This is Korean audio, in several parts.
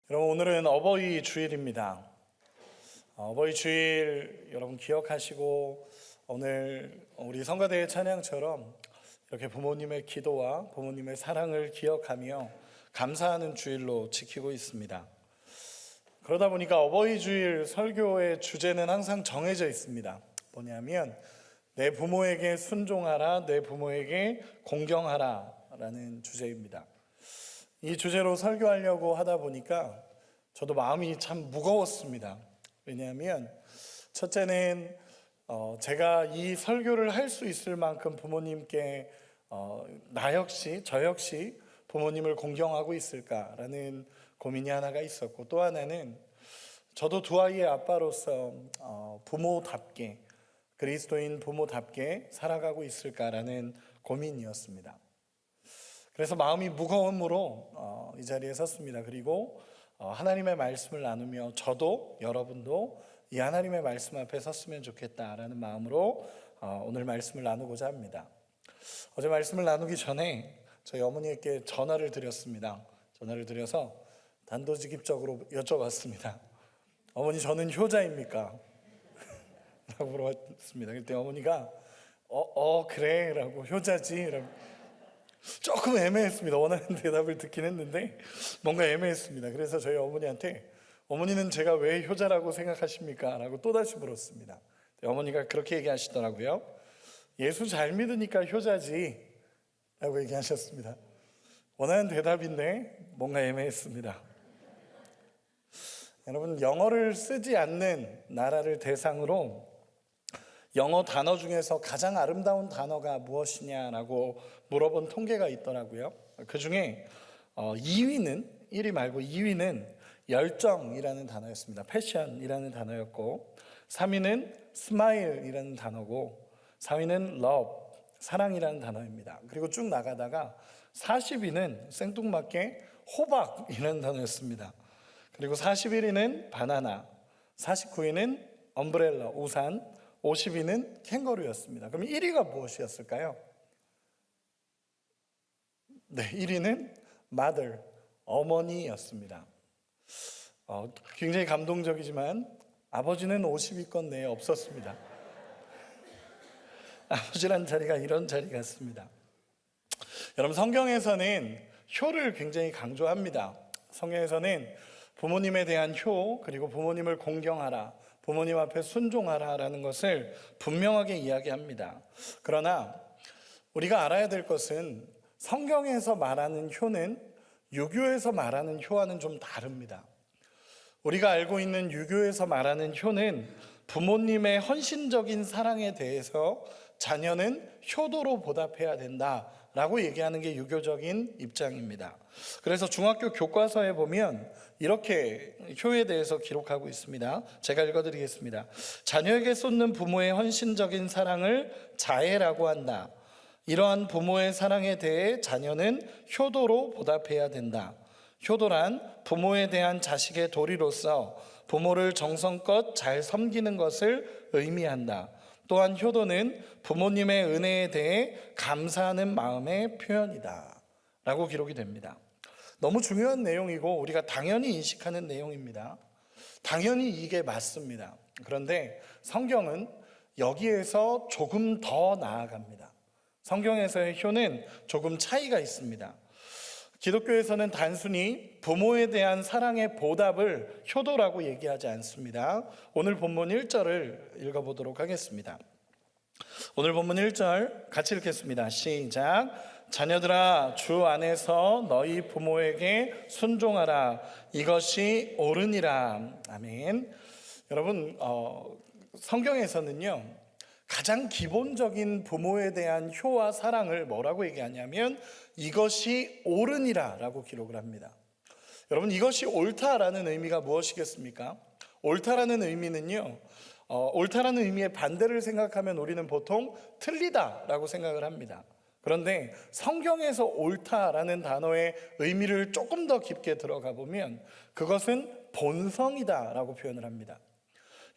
여러분, 오늘은 어버이 주일입니다. 어버이 주일 여러분 기억하시고 오늘 우리 성가대의 찬양처럼 이렇게 부모님의 기도와 부모님의 사랑을 기억하며 감사하는 주일로 지키고 있습니다. 그러다 보니까 어버이 주일 설교의 주제는 항상 정해져 있습니다. 뭐냐면 내 부모에게 순종하라, 내 부모에게 공경하라 라는 주제입니다. 이 주제로 설교하려고 하다 보니까 저도 마음이 참 무거웠습니다. 왜냐하면 첫째는 제가 이 설교를 할 수 있을 만큼 부모님께 저 역시 부모님을 공경하고 있을까라는 고민이 하나가 있었고, 또 하나는 저도 두 아이의 아빠로서 부모답게, 그리스도인 부모답게 살아가고 있을까라는 고민이었습니다. 그래서 마음이 무거움으로 이 자리에 섰습니다. 그리고 하나님의 말씀을 나누며 저도 여러분도 이 하나님의 말씀 앞에 섰으면 좋겠다라는 마음으로 오늘 말씀을 나누고자 합니다. 어제 말씀을 나누기 전에 저희 어머니께 전화를 드렸습니다. 전화를 드려서 단도직입적으로 여쭤봤습니다. 어머니, 저는 효자입니까? 라고 물어봤습니다. 그때 어머니가 그래 라고, 효자지 라고. 조금 애매했습니다. 원하는 대답을 듣긴 했는데 뭔가 애매했습니다. 그래서 저희 어머니한테, 어머니는 제가 왜 효자라고 생각하십니까? 라고 또다시 물었습니다. 어머니가 그렇게 얘기하시더라고요. 예수 잘 믿으니까 효자지 라고 얘기하셨습니다. 원하는 대답인데 뭔가 애매했습니다. 여러분, 영어를 쓰지 않는 나라를 대상으로 영어 단어 중에서 가장 아름다운 단어가 무엇이냐라고 물어본 통계가 있더라고요. 그 중에 1위 말고 2위는 열정이라는 단어였습니다. 패션이라는 단어였고, 3위는 스마일이라는 단어고, 4위는 love, 사랑이라는 단어입니다. 그리고 쭉 나가다가 40위는 생뚱맞게 호박이라는 단어였습니다. 그리고 41위는 바나나, 49위는 엄브렐라, 우산, 50위는 캥거루였습니다. 그럼 1위가 무엇이었을까요? 네, 1위는 mother, 어머니였습니다. 굉장히 감동적이지만 아버지는 50위권 내에 없었습니다. 아버지란 자리가 이런 자리 같습니다. 여러분, 성경에서는 효를 굉장히 강조합니다. 성경에서는 부모님에 대한 효, 그리고 부모님을 공경하라, 부모님 앞에 순종하라라는 것을 분명하게 이야기합니다. 그러나 우리가 알아야 될 것은 성경에서 말하는 효는 유교에서 말하는 효와는 좀 다릅니다. 우리가 알고 있는 유교에서 말하는 효는 부모님의 헌신적인 사랑에 대해서 자녀는 효도로 보답해야 된다라고 얘기하는 게 유교적인 입장입니다. 그래서 중학교 교과서에 보면 이렇게 효에 대해서 기록하고 있습니다. 제가 읽어드리겠습니다. 자녀에게 쏟는 부모의 헌신적인 사랑을 자애라고 한다. 이러한 부모의 사랑에 대해 자녀는 효도로 보답해야 된다. 효도란 부모에 대한 자식의 도리로서 부모를 정성껏 잘 섬기는 것을 의미한다. 또한 효도는 부모님의 은혜에 대해 감사하는 마음의 표현이다 라고 기록이 됩니다. 너무 중요한 내용이고 우리가 당연히 인식하는 내용입니다. 당연히 이게 맞습니다. 그런데 성경은 여기에서 조금 더 나아갑니다. 성경에서의 효는 조금 차이가 있습니다. 기독교에서는 단순히 부모에 대한 사랑의 보답을 효도라고 얘기하지 않습니다. 오늘 본문 1절을 읽어보도록 하겠습니다. 오늘 본문 1절 같이 읽겠습니다. 시작. 자녀들아, 주 안에서 너희 부모에게 순종하라. 이것이 옳으니라. 아멘. 여러분, 성경에서는요, 가장 기본적인 부모에 대한 효와 사랑을 뭐라고 얘기하냐면 이것이 옳으니라 라고 기록을 합니다. 여러분, 이것이 옳다라는 의미가 무엇이겠습니까? 옳다라는 의미는요, 옳다라는 의미의 반대를 생각하면 우리는 보통 틀리다라고 생각을 합니다. 그런데 성경에서 옳다라는 단어의 의미를 조금 더 깊게 들어가 보면 그것은 본성이다라고 표현을 합니다.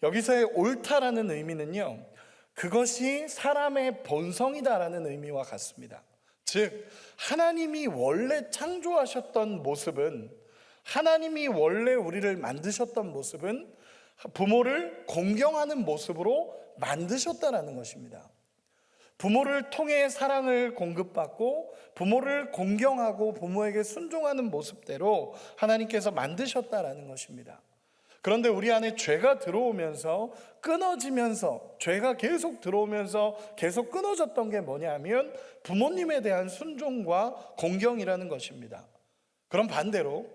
여기서의 옳다라는 의미는요, 그것이 사람의 본성이다라는 의미와 같습니다. 즉, 하나님이 원래 창조하셨던 모습은 하나님이 원래 우리를 만드셨던 모습은 부모를 공경하는 모습으로 만드셨다라는 것입니다. 부모를 통해 사랑을 공급받고 부모를 공경하고 부모에게 순종하는 모습대로 하나님께서 만드셨다라는 것입니다. 그런데 우리 안에 죄가 들어오면서 끊어지면서, 죄가 계속 들어오면서 계속 끊어졌던 게 뭐냐면 부모님에 대한 순종과 공경이라는 것입니다. 그럼 반대로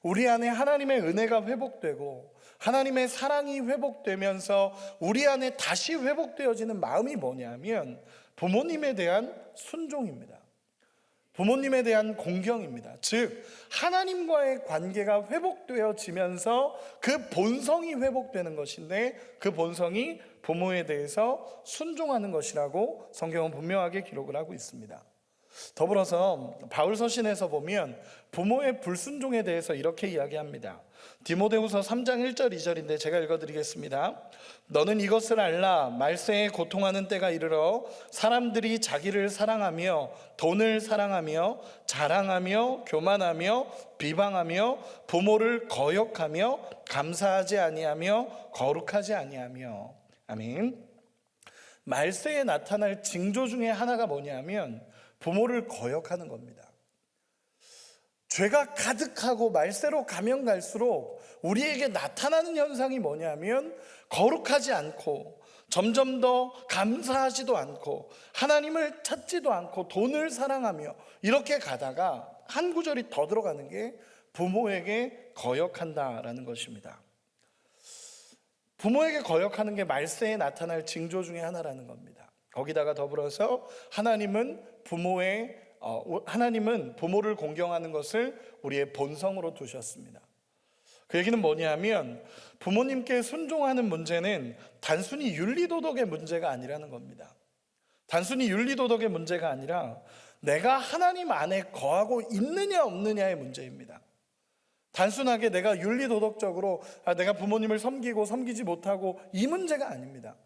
우리 안에 하나님의 은혜가 회복되고 하나님의 사랑이 회복되면서 우리 안에 다시 회복되어지는 마음이 뭐냐면 부모님에 대한 순종입니다. 부모님에 대한 공경입니다. 즉 하나님과의 관계가 회복되어지면서 그 본성이 회복되는 것인데, 그 본성이 부모에 대해서 순종하는 것이라고 성경은 분명하게 기록을 하고 있습니다. 더불어서 바울 서신에서 보면 부모의 불순종에 대해서 이렇게 이야기합니다. 디모데후서 3장 1절 2절인데 제가 읽어드리겠습니다. 너는 이것을 알라. 말세에 고통하는 때가 이르러 사람들이 자기를 사랑하며 돈을 사랑하며 자랑하며 교만하며 비방하며 부모를 거역하며 감사하지 아니하며 거룩하지 아니하며. 아멘. 말세에 나타날 징조 중에 하나가 뭐냐면 부모를 거역하는 겁니다. 죄가 가득하고 말세로 가면 갈수록 우리에게 나타나는 현상이 뭐냐면 거룩하지 않고 점점 더 감사하지도 않고 하나님을 찾지도 않고 돈을 사랑하며 이렇게 가다가 한 구절이 더 들어가는 게 부모에게 거역한다라는 것입니다. 부모에게 거역하는 게 말세에 나타날 징조 중에 하나라는 겁니다. 거기다가 더불어서 하나님은 부모를 공경하는 것을 우리의 본성으로 두셨습니다. 그 얘기는 뭐냐면 부모님께 순종하는 문제는 단순히 윤리도덕의 문제가 아니라는 겁니다. 단순히 윤리도덕의 문제가 아니라 내가 하나님 안에 거하고 있느냐 없느냐의 문제입니다. 단순하게 내가 윤리도덕적으로 내가 부모님을 섬기고 섬기지 못하고 이 문제가 아닙니다.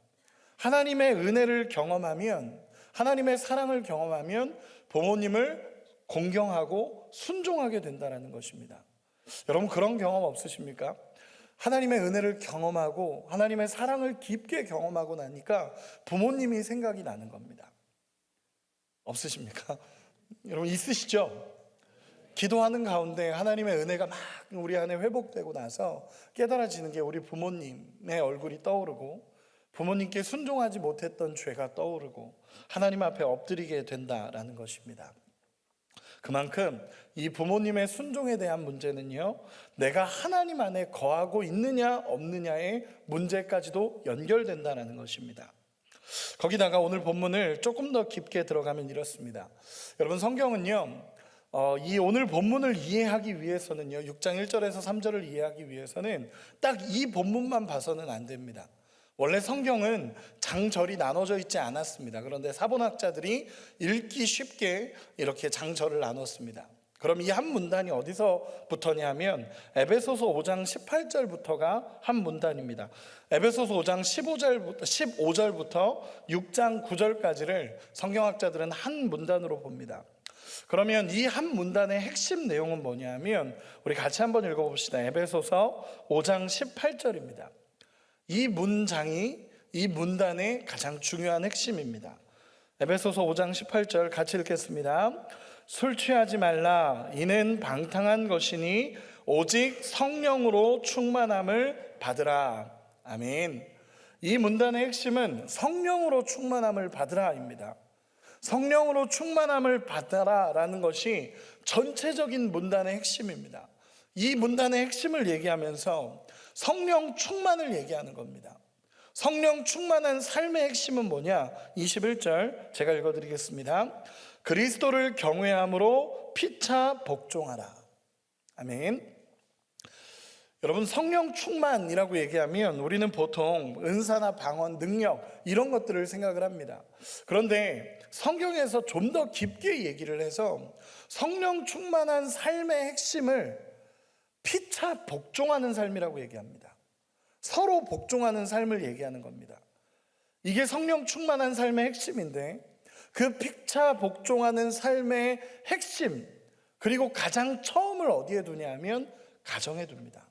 하나님의 은혜를 경험하면, 하나님의 사랑을 경험하면 부모님을 공경하고 순종하게 된다는 것입니다. 여러분 그런 경험 없으십니까? 하나님의 은혜를 경험하고 하나님의 사랑을 깊게 경험하고 나니까 부모님이 생각이 나는 겁니다. 없으십니까? 여러분 있으시죠? 기도하는 가운데 하나님의 은혜가 막 우리 안에 회복되고 나서 깨달아지는 게 우리 부모님의 얼굴이 떠오르고 부모님께 순종하지 못했던 죄가 떠오르고 하나님 앞에 엎드리게 된다라는 것입니다. 그만큼 이 부모님의 순종에 대한 문제는요, 내가 하나님 안에 거하고 있느냐 없느냐의 문제까지도 연결된다는 것입니다. 거기다가 오늘 본문을 조금 더 깊게 들어가면 이렇습니다. 여러분 성경은요, 이 오늘 본문을 이해하기 위해서는요, 6장 1절에서 3절을 이해하기 위해서는 딱 이 본문만 봐서는 안 됩니다. 원래 성경은 장절이 나눠져 있지 않았습니다. 그런데 사본학자들이 읽기 쉽게 이렇게 장절을 나눴습니다. 그럼 이 한 문단이 어디서부터냐 하면 에베소서 5장 18절부터가 한 문단입니다. 에베소서 5장 15절부터 6장 9절까지를 성경학자들은 한 문단으로 봅니다. 그러면 이 한 문단의 핵심 내용은 뭐냐면 우리 같이 한번 읽어봅시다. 에베소서 5장 18절입니다. 이 문장이 이 문단의 가장 중요한 핵심입니다. 에베소서 5장 18절 같이 읽겠습니다. 술 취하지 말라. 이는 방탕한 것이니 오직 성령으로 충만함을 받으라. 아멘. 이 문단의 핵심은 성령으로 충만함을 받으라입니다. 성령으로 충만함을 받아라라는 것이 전체적인 문단의 핵심입니다. 이 문단의 핵심을 얘기하면서 성령 충만을 얘기하는 겁니다. 성령 충만한 삶의 핵심은 뭐냐? 21절 제가 읽어드리겠습니다. 그리스도를 경외함으로 피차 복종하라. 아멘. 여러분 성령 충만이라고 얘기하면 우리는 보통 은사나 방언, 능력 이런 것들을 생각을 합니다. 그런데 성경에서 좀 더 깊게 얘기를 해서 성령 충만한 삶의 핵심을 피차 복종하는 삶이라고 얘기합니다. 서로 복종하는 삶을 얘기하는 겁니다. 이게 성령 충만한 삶의 핵심인데 그 피차 복종하는 삶의 핵심 그리고 가장 처음을 어디에 두냐 하면 가정에 둡니다.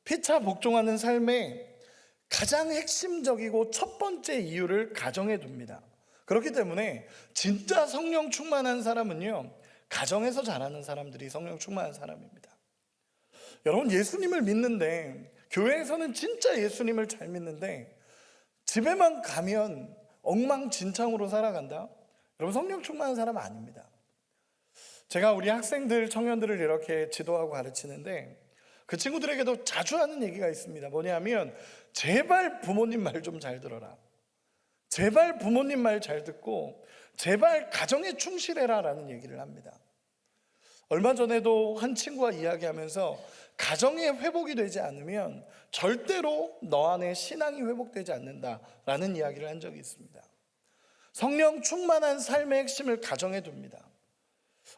피차 복종하는 삶의 가장 핵심적이고 첫 번째 이유를 가정에 둡니다. 그렇기 때문에 진짜 성령 충만한 사람은요, 가정에서 자라는 사람들이 성령 충만한 사람입니다. 여러분, 예수님을 믿는데, 교회에서는 진짜 예수님을 잘 믿는데 집에만 가면 엉망진창으로 살아간다? 여러분, 성령 충만한 사람은 아닙니다. 제가 우리 학생들, 청년들을 이렇게 지도하고 가르치는데 그 친구들에게도 자주 하는 얘기가 있습니다. 뭐냐면, 제발 부모님 말 좀 잘 들어라. 제발 부모님 말 잘 듣고 제발 가정에 충실해라 라는 얘기를 합니다. 얼마 전에도 한 친구와 이야기하면서 가정의 회복이 되지 않으면 절대로 너 안에 신앙이 회복되지 않는다라는 이야기를 한 적이 있습니다. 성령 충만한 삶의 핵심을 가정에 둡니다.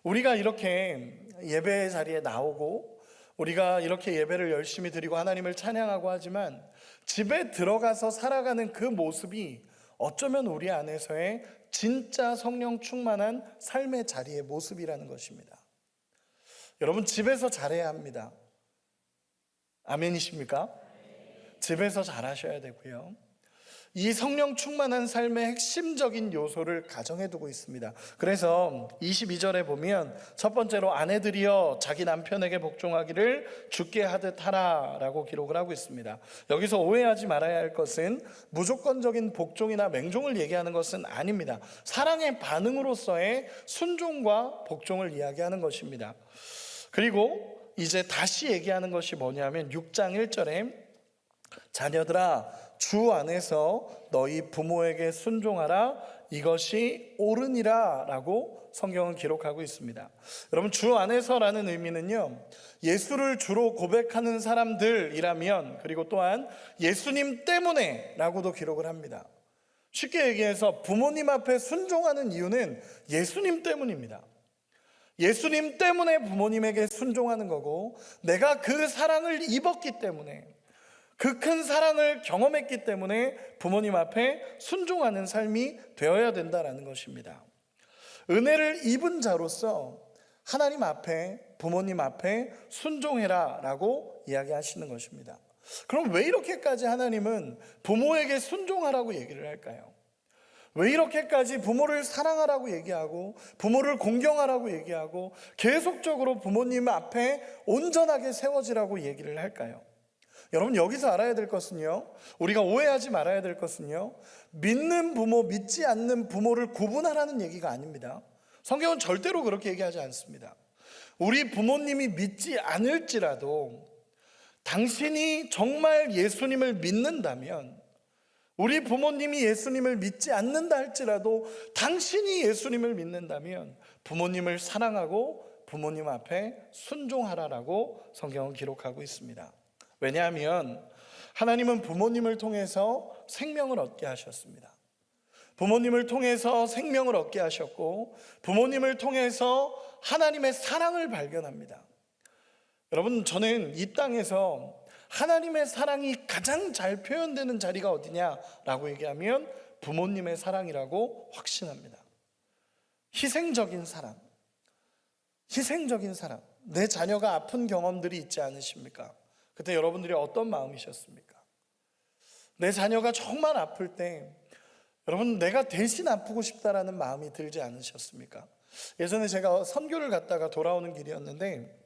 우리가 이렇게 예배 자리에 나오고 우리가 이렇게 예배를 열심히 드리고 하나님을 찬양하고 하지만 집에 들어가서 살아가는 그 모습이 어쩌면 우리 안에서의 진짜 성령 충만한 삶의 자리의 모습이라는 것입니다. 여러분, 집에서 잘해야 합니다. 아멘이십니까? 집에서 잘하셔야 되고요. 이 성령 충만한 삶의 핵심적인 요소를 가정에 두고 있습니다. 그래서 22절에 보면 첫 번째로 아내들이여 자기 남편에게 복종하기를 주께 하듯 하라 라고 기록을 하고 있습니다. 여기서 오해하지 말아야 할 것은 무조건적인 복종이나 맹종을 얘기하는 것은 아닙니다. 사랑의 반응으로서의 순종과 복종을 이야기하는 것입니다. 그리고 이제 다시 얘기하는 것이 뭐냐면 6장 1절에 자녀들아 주 안에서 너희 부모에게 순종하라 이것이 옳으니라 라고 성경은 기록하고 있습니다. 여러분, 주 안에서라는 의미는요, 예수를 주로 고백하는 사람들이라면, 그리고 또한 예수님 때문에 라고도 기록을 합니다. 쉽게 얘기해서 부모님 앞에 순종하는 이유는 예수님 때문입니다. 예수님 때문에 부모님에게 순종하는 거고, 내가 그 사랑을 입었기 때문에, 그 큰 사랑을 경험했기 때문에 부모님 앞에 순종하는 삶이 되어야 된다는 것입니다. 은혜를 입은 자로서 하나님 앞에, 부모님 앞에 순종해라 라고 이야기하시는 것입니다. 그럼 왜 이렇게까지 하나님은 부모에게 순종하라고 얘기를 할까요? 왜 이렇게까지 부모를 사랑하라고 얘기하고 부모를 공경하라고 얘기하고 계속적으로 부모님 앞에 온전하게 세워지라고 얘기를 할까요? 여러분, 여기서 알아야 될 것은요, 우리가 오해하지 말아야 될 것은요, 믿는 부모, 믿지 않는 부모를 구분하라는 얘기가 아닙니다. 성경은 절대로 그렇게 얘기하지 않습니다. 우리 부모님이 믿지 않을지라도 당신이 정말 예수님을 믿는다면, 우리 부모님이 예수님을 믿지 않는다 할지라도 당신이 예수님을 믿는다면 부모님을 사랑하고 부모님 앞에 순종하라라고 성경은 기록하고 있습니다. 왜냐하면 하나님은 부모님을 통해서 생명을 얻게 하셨습니다. 부모님을 통해서 생명을 얻게 하셨고 부모님을 통해서 하나님의 사랑을 발견합니다. 여러분, 저는 이 땅에서 하나님의 사랑이 가장 잘 표현되는 자리가 어디냐라고 얘기하면 부모님의 사랑이라고 확신합니다. 희생적인 사랑, 희생적인 사랑. 내 자녀가 아픈 경험들이 있지 않으십니까? 그때 여러분들이 어떤 마음이셨습니까? 내 자녀가 정말 아플 때 여러분, 내가 대신 아프고 싶다라는 마음이 들지 않으셨습니까? 예전에 제가 선교를 갔다가 돌아오는 길이었는데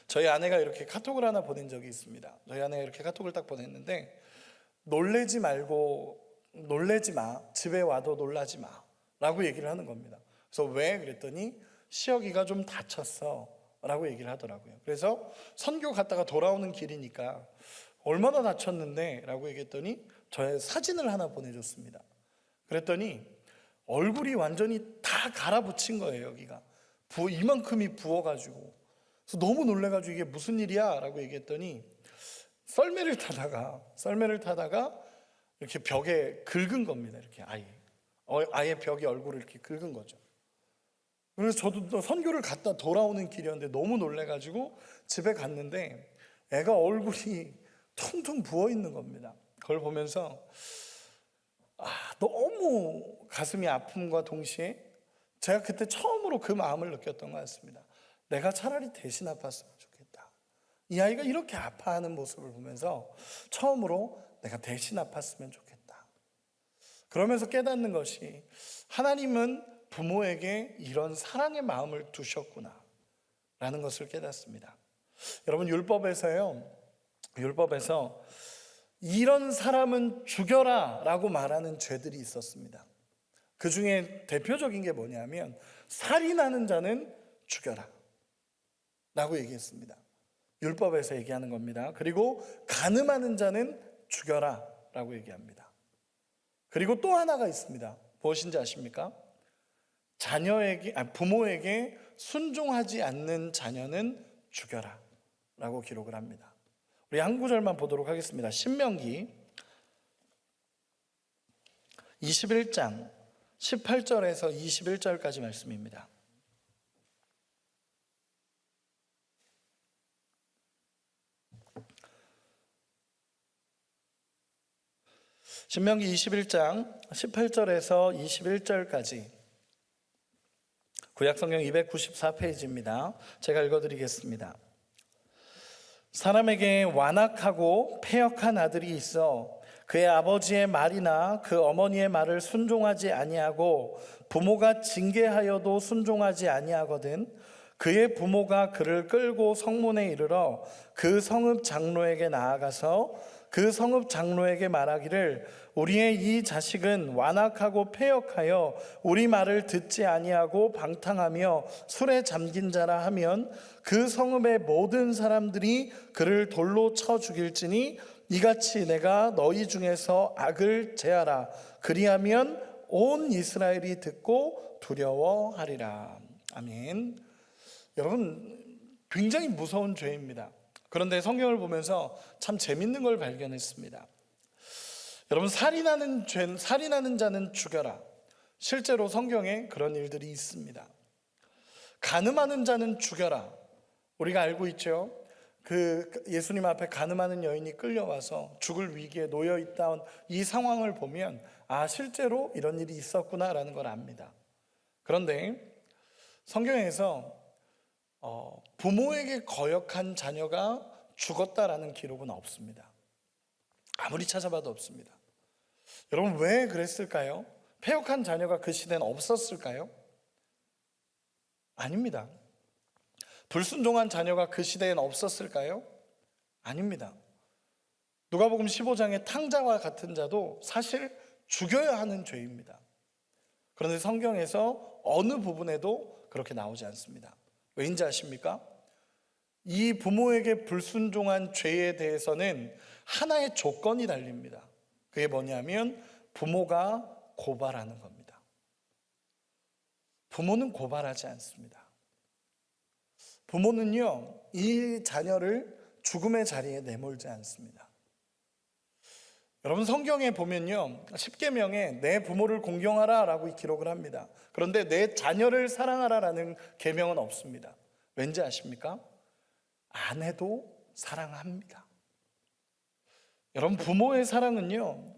저희 아내가 이렇게 카톡을 하나 보낸 적이 있습니다. 저희 아내가 이렇게 카톡을 딱 보냈는데, 놀래지 말고 놀래지 마, 집에 와도 놀라지 마 라고 얘기를 하는 겁니다. 그래서 왜? 그랬더니 시혁이가 좀 다쳤어 라고 얘기를 하더라고요. 그래서 선교 갔다가 돌아오는 길이니까 얼마나 다쳤는데 라고 얘기했더니 저의 사진을 하나 보내줬습니다. 그랬더니 얼굴이 완전히 다 갈아붙인 거예요. 여기가 이만큼이 부어가지고. 그래서 너무 놀래가지고 이게 무슨 일이야 라고 얘기했더니 썰매를 타다가 이렇게 벽에 긁은 겁니다. 이렇게 아예 벽에 얼굴을 이렇게 긁은 거죠. 그래서 저도 또 선교를 갔다 돌아오는 길이었는데 너무 놀래가지고 집에 갔는데 애가 얼굴이 퉁퉁 부어 있는 겁니다. 그걸 보면서 너무 가슴이 아픔과 동시에 제가 그때 처음으로 그 마음을 느꼈던 것 같습니다. 내가 차라리 대신 아팠으면 좋겠다. 이 아이가 이렇게 아파하는 모습을 보면서 처음으로 내가 대신 아팠으면 좋겠다. 그러면서 깨닫는 것이 하나님은 부모에게 이런 사랑의 마음을 두셨구나 라는 것을 깨닫습니다. 여러분, 율법에서 이런 사람은 죽여라 라고 말하는 죄들이 있었습니다. 그 중에 대표적인 게 뭐냐면 살인하는 자는 죽여라 라고 얘기했습니다. 율법에서 얘기하는 겁니다. 그리고 간음하는 자는 죽여라 라고 얘기합니다. 그리고 또 하나가 있습니다. 무엇인지 아십니까? 부모에게 순종하지 않는 자녀는 죽여라 라고 기록을 합니다. 우리 한 구절만 보도록 하겠습니다. 신명기 21장 18절에서 21절까지 말씀입니다. 신명기 21장 18절에서 21절까지 구약성경 294페이지입니다. 제가 읽어드리겠습니다. 사람에게 완악하고 패역한 아들이 있어 그의 아버지의 말이나 그 어머니의 말을 순종하지 아니하고 부모가 징계하여도 순종하지 아니하거든 그의 부모가 그를 끌고 성문에 이르러 그 성읍 장로에게 나아가서 그 성읍 장로에게 말하기를 우리의 이 자식은 완악하고 패역하여 우리 말을 듣지 아니하고 방탕하며 술에 잠긴 자라 하면 그 성읍의 모든 사람들이 그를 돌로 쳐 죽일지니 이같이 내가 너희 중에서 악을 제하라. 그리하면 온 이스라엘이 듣고 두려워하리라. 아멘. 여러분, 굉장히 무서운 죄입니다. 그런데 성경을 보면서 참 재밌는 걸 발견했습니다. 여러분, 살인하는 자는 죽여라. 실제로 성경에 그런 일들이 있습니다. 간음하는 자는 죽여라. 우리가 알고 있죠. 그 예수님 앞에 간음하는 여인이 끌려와서 죽을 위기에 놓여 있다는 이 상황을 보면 실제로 이런 일이 있었구나라는 걸 압니다. 그런데 성경에서 부모에게 거역한 자녀가 죽었다라는 기록은 없습니다. 아무리 찾아봐도 없습니다. 여러분, 왜 그랬을까요? 패역한 자녀가 그 시대는 없었을까요? 아닙니다. 불순종한 자녀가 그 시대엔 없었을까요? 아닙니다. 누가복음 15장의 탕자와 같은 자도 사실 죽여야 하는 죄입니다. 그런데 성경에서 어느 부분에도 그렇게 나오지 않습니다. 왜인지 아십니까? 이 부모에게 불순종한 죄에 대해서는 하나의 조건이 달립니다. 그게 뭐냐면 부모가 고발하는 겁니다. 부모는 고발하지 않습니다. 부모는요, 이 자녀를 죽음의 자리에 내몰지 않습니다. 여러분, 성경에 보면요, 십계명에 내 부모를 공경하라 라고 기록을 합니다. 그런데 내 자녀를 사랑하라 라는 계명은 없습니다. 왠지 아십니까? 아내도 사랑합니다. 여러분, 부모의 사랑은요,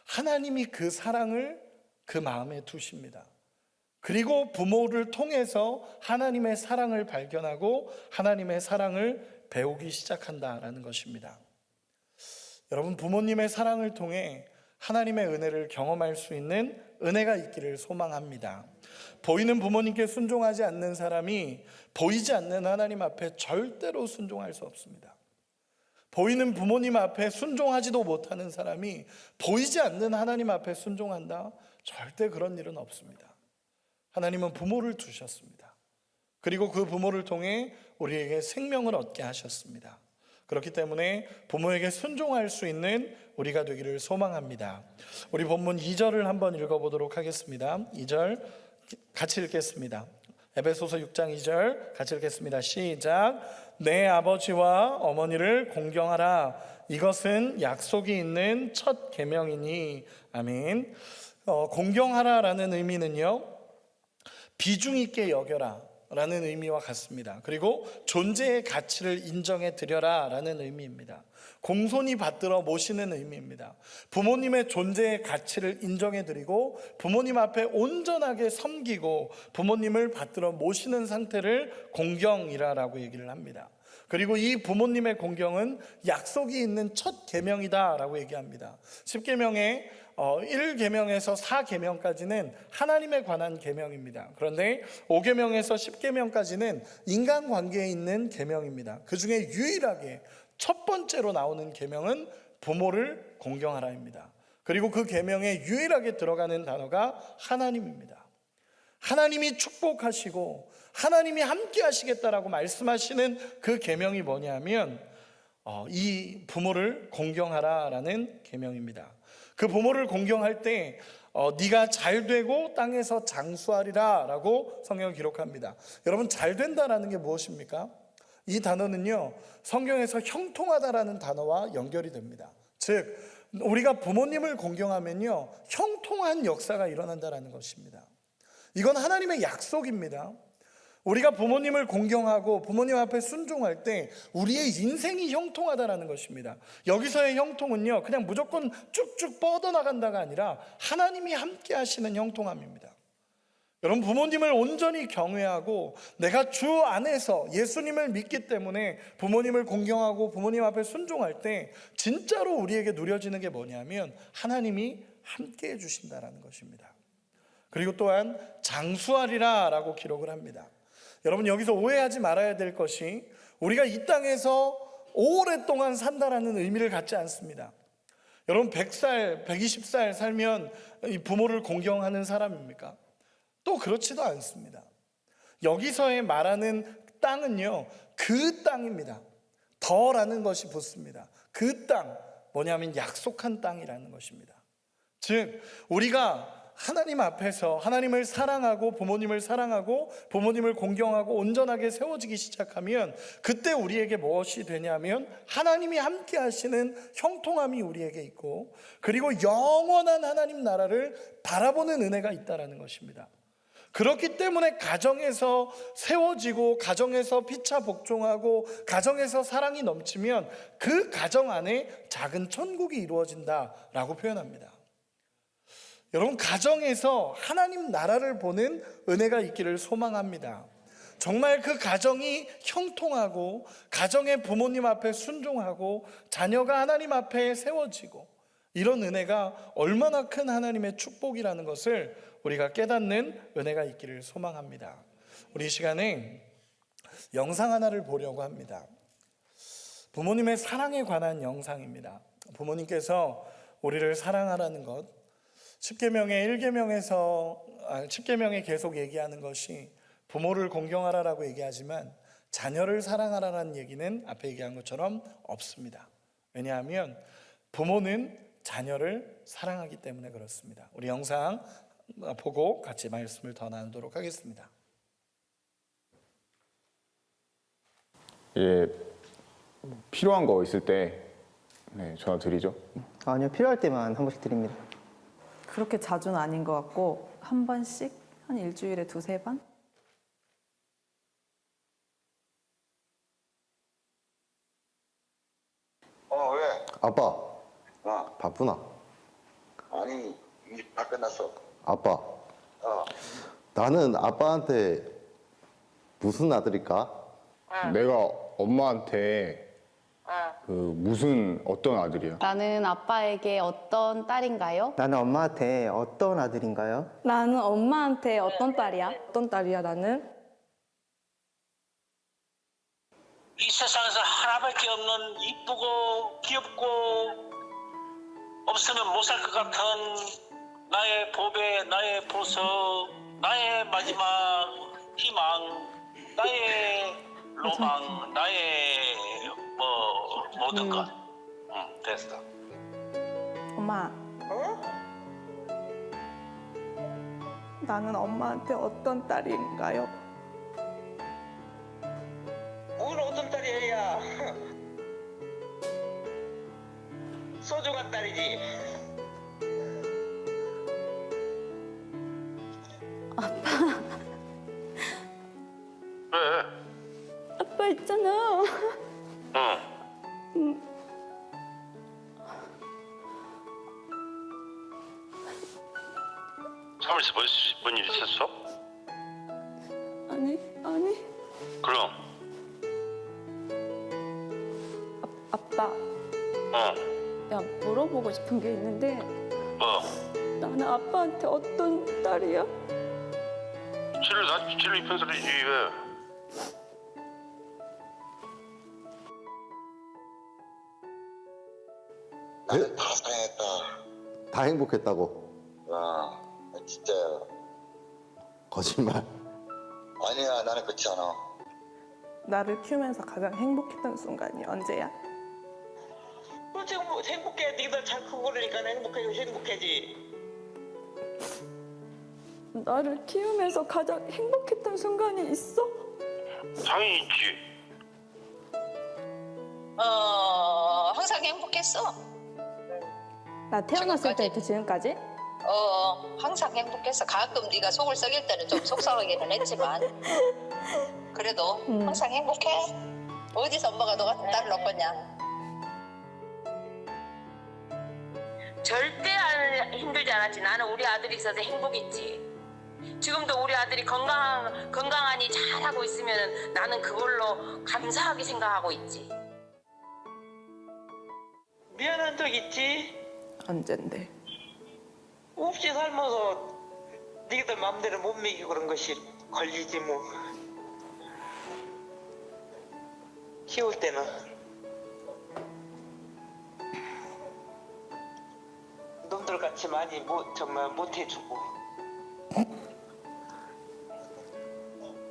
하나님이 그 사랑을 그 마음에 두십니다. 그리고 부모를 통해서 하나님의 사랑을 발견하고 하나님의 사랑을 배우기 시작한다라는 것입니다. 여러분, 부모님의 사랑을 통해 하나님의 은혜를 경험할 수 있는 은혜가 있기를 소망합니다. 보이는 부모님께 순종하지 않는 사람이 보이지 않는 하나님 앞에 절대로 순종할 수 없습니다. 보이는 부모님 앞에 순종하지도 못하는 사람이 보이지 않는 하나님 앞에 순종한다? 절대 그런 일은 없습니다. 하나님은 부모를 두셨습니다. 그리고 그 부모를 통해 우리에게 생명을 얻게 하셨습니다. 그렇기 때문에 부모에게 순종할 수 있는 우리가 되기를 소망합니다. 우리 본문 2절을 한번 읽어보도록 하겠습니다. 2절 같이 읽겠습니다. 에베소서 6장 2절 같이 읽겠습니다. 시작. 내 아버지와 어머니를 공경하라. 이것은 약속이 있는 첫 계명이니. 아멘. 공경하라라는 의미는요, 비중 있게 여겨라 라는 의미와 같습니다. 그리고 존재의 가치를 인정해 드려라 라는 의미입니다. 공손히 받들어 모시는 의미입니다. 부모님의 존재의 가치를 인정해 드리고 부모님 앞에 온전하게 섬기고 부모님을 받들어 모시는 상태를 공경이라고 얘기를 합니다. 그리고 이 부모님의 공경은 약속이 있는 첫 계명이다라고 얘기합니다. 10계명의 1계명에서 4계명까지는 하나님에 관한 계명입니다. 그런데 5계명에서 10계명까지는 인간관계에 있는 계명입니다. 그 중에 유일하게 첫 번째로 나오는 계명은 부모를 공경하라입니다. 그리고 그 계명에 유일하게 들어가는 단어가 하나님입니다. 하나님이 축복하시고 하나님이 함께 하시겠다라고 말씀하시는 그 계명이 뭐냐면 이 부모를 공경하라라는 계명입니다. 그 부모를 공경할 때 네가 잘 되고 땅에서 장수하리라라고 성경을 기록합니다. 여러분, 잘 된다라는 게 무엇입니까? 이 단어는요, 성경에서 형통하다라는 단어와 연결이 됩니다. 즉, 우리가 부모님을 공경하면요, 형통한 역사가 일어난다라는 것입니다. 이건 하나님의 약속입니다. 우리가 부모님을 공경하고 부모님 앞에 순종할 때 우리의 인생이 형통하다라는 것입니다. 여기서의 형통은요, 그냥 무조건 쭉쭉 뻗어나간다가 아니라 하나님이 함께 하시는 형통함입니다. 여러분, 부모님을 온전히 경외하고 내가 주 안에서 예수님을 믿기 때문에 부모님을 공경하고 부모님 앞에 순종할 때 진짜로 우리에게 누려지는 게 뭐냐면 하나님이 함께 해주신다라는 것입니다. 그리고 또한 장수하리라 라고 기록을 합니다. 여러분, 여기서 오해하지 말아야 될 것이 우리가 이 땅에서 오랫동안 산다라는 의미를 갖지 않습니다. 여러분, 100살, 120살 살면 이 부모를 공경하는 사람입니까? 또 그렇지도 않습니다. 여기서의 말하는 땅은요, 그 땅입니다. 더라는 것이 붙습니다. 그 땅, 뭐냐면 약속한 땅이라는 것입니다. 즉, 우리가 하나님 앞에서 하나님을 사랑하고 부모님을 사랑하고 부모님을 공경하고 온전하게 세워지기 시작하면 그때 우리에게 무엇이 되냐면 하나님이 함께 하시는 형통함이 우리에게 있고, 그리고 영원한 하나님 나라를 바라보는 은혜가 있다라는 것입니다. 그렇기 때문에 가정에서 세워지고 가정에서 피차 복종하고 가정에서 사랑이 넘치면 그 가정 안에 작은 천국이 이루어진다라고 표현합니다. 여러분, 가정에서 하나님 나라를 보는 은혜가 있기를 소망합니다. 정말 그 가정이 형통하고 가정의 부모님 앞에 순종하고 자녀가 하나님 앞에 세워지고, 이런 은혜가 얼마나 큰 하나님의 축복이라는 것을 우리가 깨닫는 은혜가 있기를 소망합니다. 우리 이 시간에 영상 하나를 보려고 합니다. 부모님의 사랑에 관한 영상입니다. 부모님께서 우리를 사랑하라는 것, 10계명에 계속 얘기하는 것이 부모를 공경하라라고 얘기하지만 자녀를 사랑하라라는 얘기는 앞에 얘기한 것처럼 없습니다. 왜냐하면 부모는 자녀를 사랑하기 때문에 그렇습니다. 우리 영상 보고 같이 말씀을 더 나누도록 하겠습니다. 예, 필요한 거 있을 때 전화 드리죠. 아니요, 필요할 때만 한 번씩 드립니다. 그렇게 자주는 아닌 것 같고 한 번씩 한 일주일에 2-3번? 왜? 아빠, 바쁘나? 아니, 이제 다 끝났어. 아빠, 나는 아빠한테 무슨 아들일까? 내가 엄마한테 어떤 아들이야? 나는 아빠에게 어떤 딸인가요? 나는 엄마한테 어떤 아들인가요? 나는 엄마한테 어떤 딸이야? 어떤 딸이야, 나는? 이 세상에서 하나밖에 없는 이쁘고 귀엽고 없으면 못 살 것 같은 나의 보배, 나의 보석, 나의 마지막 희망, 나의 로망, 나의 모든 것. 응, 됐어. 엄마. 나는 엄마한테 어떤 딸인가요? 뭘 어떤 딸이야, 야. 소중한 딸이지. 왜? 아빠 있잖아. 응. 사무실에서 뭔 일 있었어? 아니. 그럼 아빠, 어, 야 물어보고 싶은 게 있는데 나는 아빠한테 어떤 딸이야? 지를 입힌 소리지 왜? 나는 다 사랑했다. 다 행복했다고. 진짜야. 거짓말. 아니야, 나는 그렇지 않아. 나를 키우면서 가장 행복했던 순간이 언제야? 그렇지, 뭐 행복해. 네가 잘 크고 그러니까 행복해지. 나를 키우면서 가장 행복했던 순간이 있어? 당연히 있지. 항상 행복했어. 나 태어났을 때부터 지금까지? 항상 행복했어. 가끔 네가 속을 썩일 때는 좀 속상하기는 했지만 그래도 항상 행복해. 어디서 엄마가 너 같은 딸을 얻겠냐? 절대 힘들지 않았지. 나는 우리 아들이 있어서 행복했지. 지금도 우리 아들이 건강하니 잘하고 있으면 나는 그걸로 감사하게 생각하고 있지. 미안한 적 있지? 언젠데? 없이 살면서 니들 마음대로 못 먹이고 그런 것이 걸리지 뭐. 키울 때는 놈들 같이 많이 정말 못 해주고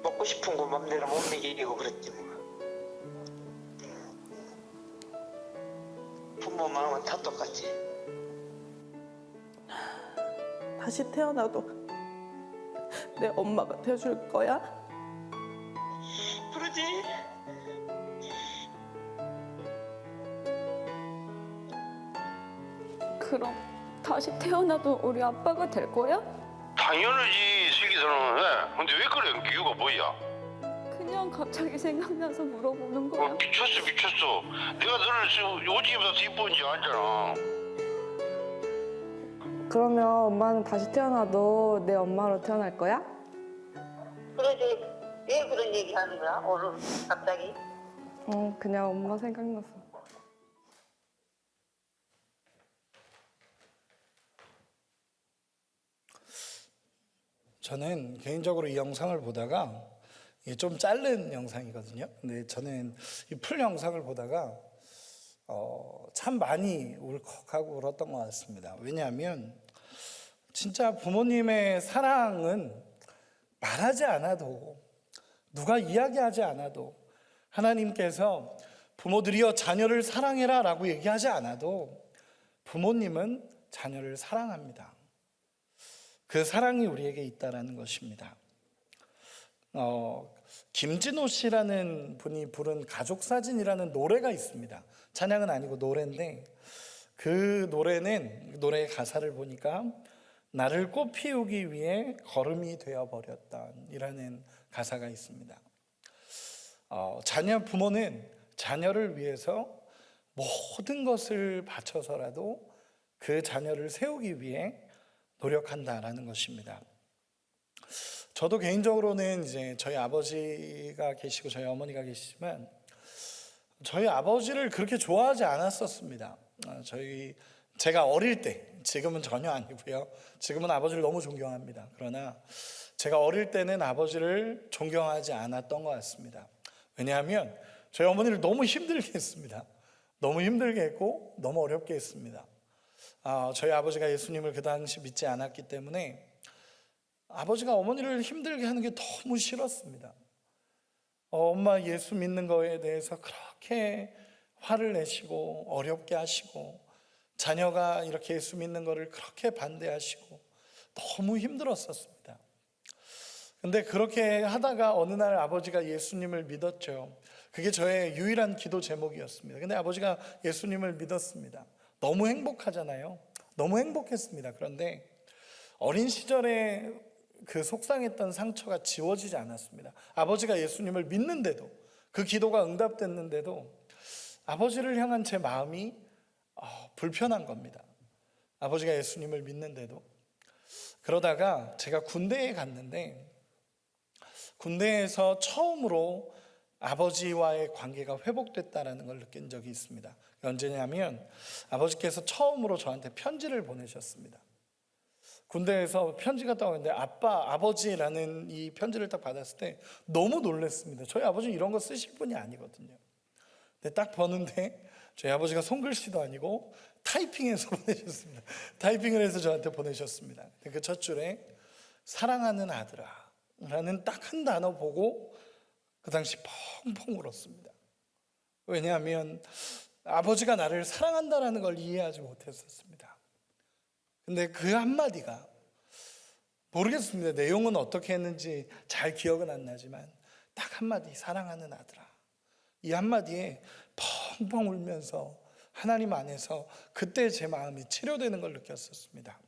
먹고 싶은 거 마음대로 못 먹이고 그랬지 뭐. 부모 마음은 다 똑같지. 다시 태어나도 내 엄마가 돼줄 거야? 그러지? 그럼 다시 태어나도 우리 아빠가 될 거야? 당연하지 슬기서는. 왜? 근데 왜 그래? 이유가 뭐야? 그냥 갑자기 생각나서 물어보는 거야. 미쳤어. 내가 너를 지금 오지보다 더 이쁜지 알잖아. 그러면 엄마는 다시 태어나도 내 엄마로 태어날 거야? 그러지. 왜 그런 얘기 하는 거야? 오늘 갑자기? 그냥 엄마 생각나서. 저는 개인적으로 이 영상을 보다가 이게 좀 자른 영상이거든요. 근데 저는 이 풀 영상을 보다가 참 많이 울컥하고 울었던 것 같습니다. 왜냐하면 진짜 부모님의 사랑은 말하지 않아도, 누가 이야기하지 않아도, 하나님께서 부모들이여 자녀를 사랑해라 라고 얘기하지 않아도 부모님은 자녀를 사랑합니다. 그 사랑이 우리에게 있다는 것입니다. 김진호 씨라는 분이 부른 가족사진이라는 노래가 있습니다. 찬양은 아니고 노래인데, 그 노래의 가사를 보니까 나를 꽃 피우기 위해 걸음이 되어버렸다 이라는 가사가 있습니다. 부모는 자녀를 위해서 모든 것을 바쳐서라도 그 자녀를 세우기 위해 노력한다라는 것입니다. 저도 개인적으로는 이제 저희 아버지가 계시고 저희 어머니가 계시지만 저희 아버지를 그렇게 좋아하지 않았었습니다. 제가 어릴 때, 지금은 전혀 아니고요. 지금은 아버지를 너무 존경합니다. 그러나 제가 어릴 때는 아버지를 존경하지 않았던 것 같습니다. 왜냐하면 저희 어머니를 너무 힘들게 했습니다. 너무 힘들게 했고 너무 어렵게 했습니다. 저희 아버지가 예수님을 그 당시 믿지 않았기 때문에 아버지가 어머니를 힘들게 하는 게 너무 싫었습니다. 엄마 예수 믿는 거에 대해서 그렇게 화를 내시고 어렵게 하시고 자녀가 이렇게 예수 믿는 거를 그렇게 반대하시고 너무 힘들었었습니다. 근데 그렇게 하다가 어느 날 아버지가 예수님을 믿었죠. 그게 저의 유일한 기도 제목이었습니다. 근데 아버지가 예수님을 믿었습니다. 너무 행복하잖아요. 너무 행복했습니다. 그런데 어린 시절에 그 속상했던 상처가 지워지지 않았습니다. 아버지가 예수님을 믿는데도, 그 기도가 응답됐는데도 아버지를 향한 제 마음이 불편한 겁니다. 아버지가 예수님을 믿는데도. 그러다가 제가 군대에 갔는데 군대에서 처음으로 아버지와의 관계가 회복됐다라는 걸 느낀 적이 있습니다. 언제냐면 아버지께서 처음으로 저한테 편지를 보내셨습니다. 군대에서 편지가 딱 왔는데 아빠, 아버지라는 이 편지를 딱 받았을 때 너무 놀랐습니다. 저희 아버지는 이런 거 쓰실 분이 아니거든요. 근데 딱 보는데 저희 아버지가 손글씨도 아니고 타이핑해서 보내셨습니다. 타이핑을 해서 저한테 보내셨습니다. 그 첫 줄에 사랑하는 아들아 라는 딱 한 단어 보고 그 당시 펑펑 울었습니다. 왜냐하면 아버지가 나를 사랑한다라는 걸 이해하지 못했었습니다. 근데 그 한마디가, 모르겠습니다. 내용은 어떻게 했는지 잘 기억은 안 나지만 딱 한마디, 사랑하는 아들아, 이 한마디에 펑펑 울면서 하나님 안에서 그때 제 마음이 치료되는 걸 느꼈었습니다.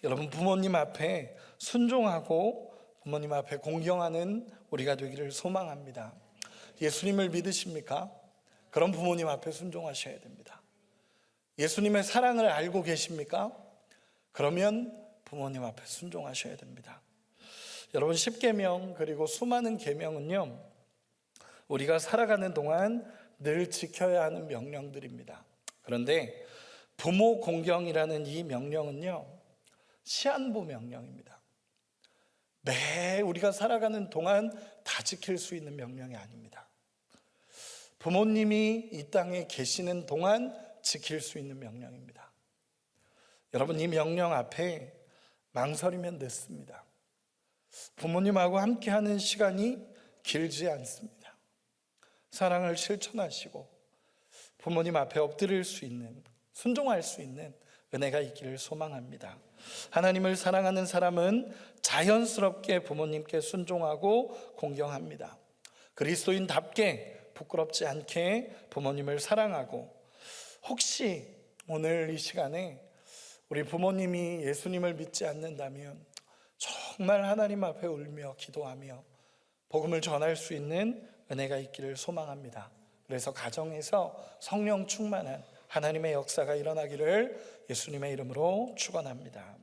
여러분, 부모님 앞에 순종하고 부모님 앞에 공경하는 우리가 되기를 소망합니다. 예수님을 믿으십니까? 그럼 부모님 앞에 순종하셔야 됩니다. 예수님의 사랑을 알고 계십니까? 그러면 부모님 앞에 순종하셔야 됩니다. 여러분, 10계명 그리고 수많은 계명은요, 우리가 살아가는 동안 늘 지켜야 하는 명령들입니다. 그런데 부모 공경이라는 이 명령은요, 시한부 명령입니다. 매 우리가 살아가는 동안 다 지킬 수 있는 명령이 아닙니다. 부모님이 이 땅에 계시는 동안 지킬 수 있는 명령입니다. 여러분, 이 명령 앞에 망설이면 늦습니다. 부모님하고 함께하는 시간이 길지 않습니다. 사랑을 실천하시고 부모님 앞에 엎드릴 수 있는, 순종할 수 있는 은혜가 있기를 소망합니다. 하나님을 사랑하는 사람은 자연스럽게 부모님께 순종하고 공경합니다. 그리스도인답게 부끄럽지 않게 부모님을 사랑하고, 혹시 오늘 이 시간에 우리 부모님이 예수님을 믿지 않는다면 정말 하나님 앞에 울며 기도하며 복음을 전할 수 있는 은혜가 있기를 소망합니다. 그래서 가정에서 성령 충만한 하나님의 역사가 일어나기를 예수님의 이름으로 축원합니다.